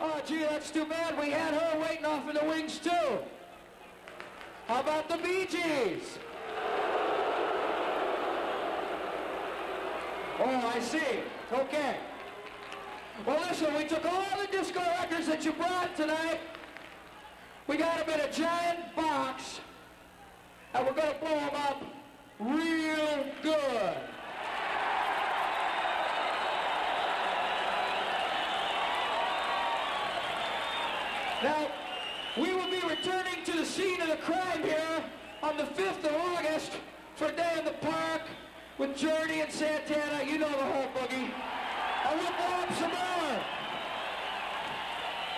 Oh, gee, that's too bad. We had her waiting off in the wings, too. How about the Bee Gees? Oh, I see. Okay. Well, listen, we took all the disco records that you brought tonight. We got them in a giant box, and we're going to blow them up real good. Now, we will be returning to the scene of the crime here on the 5th of August for a day in the park with Journey and Santana. You know the whole boogie. And we'll blow up some more.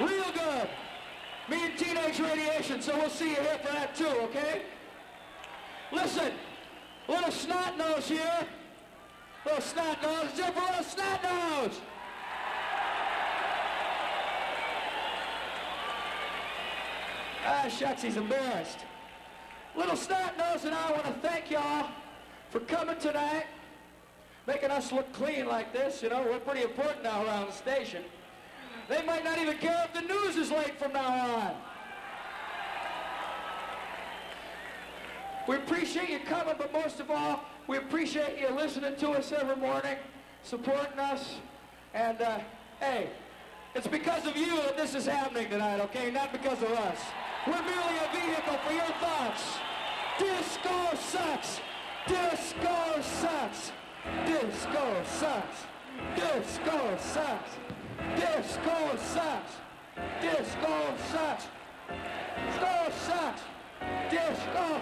Real good. Me and Teenage Radiation, so we'll see you here for that too, okay? Listen, little snot nose here. Little snot nose. Jump for a little snot nose. Ah, shucks, he's embarrassed. Little snot nose and I want to thank y'all for coming tonight, making us look clean like this. You know, we're pretty important now around the station. They might not even care if the news is late from now on. We appreciate you coming, but most of all, we appreciate you listening to us every morning, supporting us, and hey, it's because of you that this is happening tonight, okay? Not because of us. We're merely a vehicle for your thoughts. Disco sucks. Disco sucks. Disco sucks. Disco sucks. Disco sucks. Disco sucks. Disco sucks. Disco.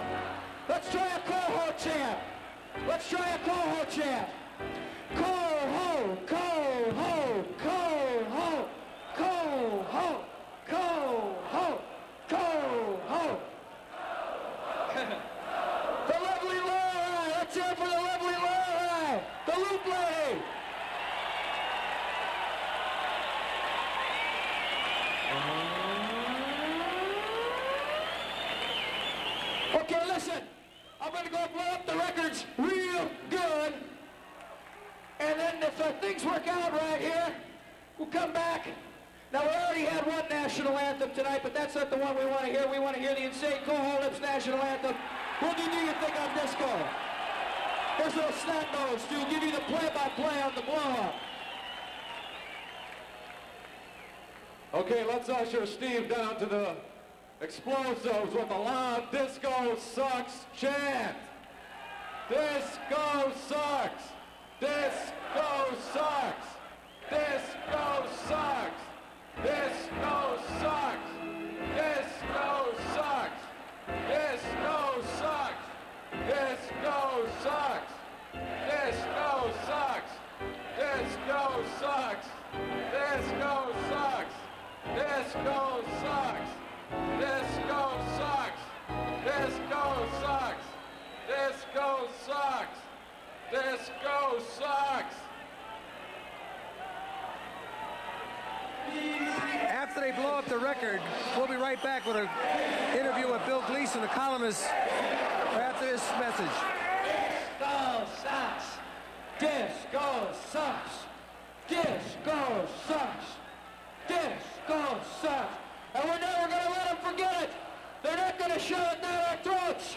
Let's try a coho chant. Let's try a coho chant. Coho, coho, coho, coho, coho, coho. The lovely Laura. Let's hear it for the lovely Laura. The loop lady. Okay, listen. I'm going to go blow up the records real good. And then if things work out right here, we'll come back. Now, we already had one national anthem tonight, but that's not the one we want to hear. We want to hear the Insane Coho Lips national anthem. What do you think on disco? Here's a little snot nose to give you the play-by-play on the blow-up. Okay, let's usher Steve down to the explosives with a loud disco sucks chant. Disco sucks. Disco sucks. Disco sucks. Disco sucks. Disco sucks. Disco sucks. Disco sucks. Disco sucks. Disco sucks. Disco sucks. Disco sucks. Disco sucks. Disco sucks. Disco sucks. Disco sucks. After they blow up the record, we'll be right back with an interview with Bill Gleason, the columnist, after this message. Disco sucks. Disco sucks. Disco sucks. Disco sucks. And we're never going to let them forget it. They're not going to shove it down our throats.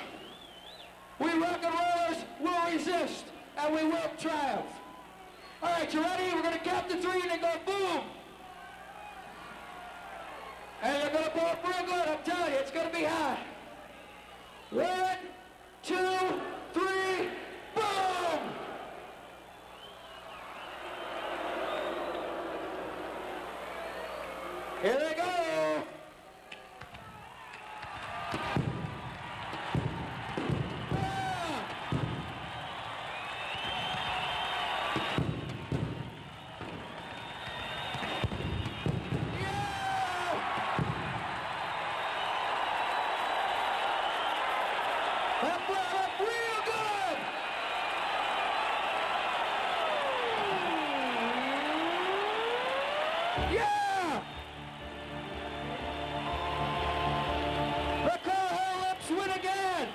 We rock and rollers will resist, and we will triumph. All right, you ready? We're going to count to 3 and then go boom. And you're going to blow up real good, I'm telling you. It's going to be hot. 1, 2, 3, boom! Here they go. That blew up real good. Yeah! The Coho Lips win again.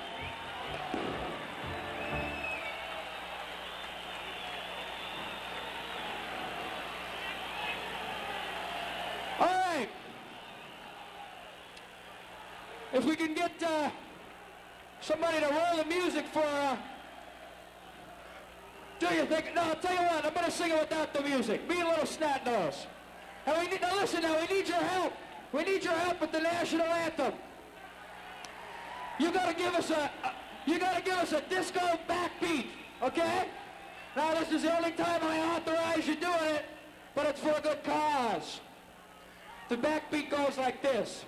All right. If we can get somebody to roll the music for, do you think? No, I'll tell you what, I'm going to sing it without the music. Be a little snot nose. And we need, now listen now, we need your help. We need your help with the national anthem. You got to give us a disco backbeat, okay? Now this is the only time I authorize you doing it, but it's for a good cause. The backbeat goes like this.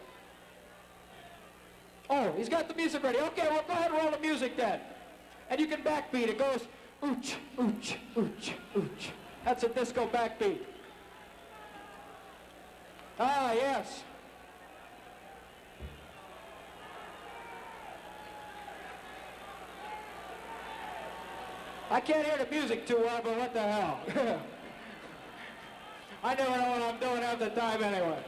Oh, he's got the music ready. Okay, well, go ahead and roll the music then. And you can backbeat. It goes, ooch, ooch, ooch, ooch. That's a disco backbeat. Ah, yes. I can't hear the music too well, but what the hell? I never know what I'm doing half the time anyway.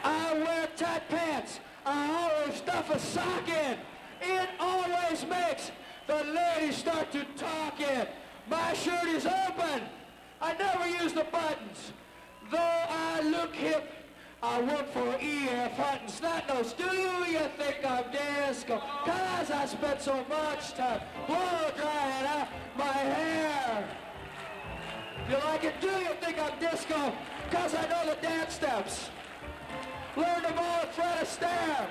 I wear tight pants. I always stuff a sock in. It always makes the ladies start to talk in. My shirt is open. I never use the buttons. Though I look hip, I work for E.F. Hutton. Snot-nose, do you think I'm disco? Cause I spent so much time blow-drying out my hair. You like it? Do you think I'm disco? Cause I know the dance steps. Learn them all at Fred Astaire.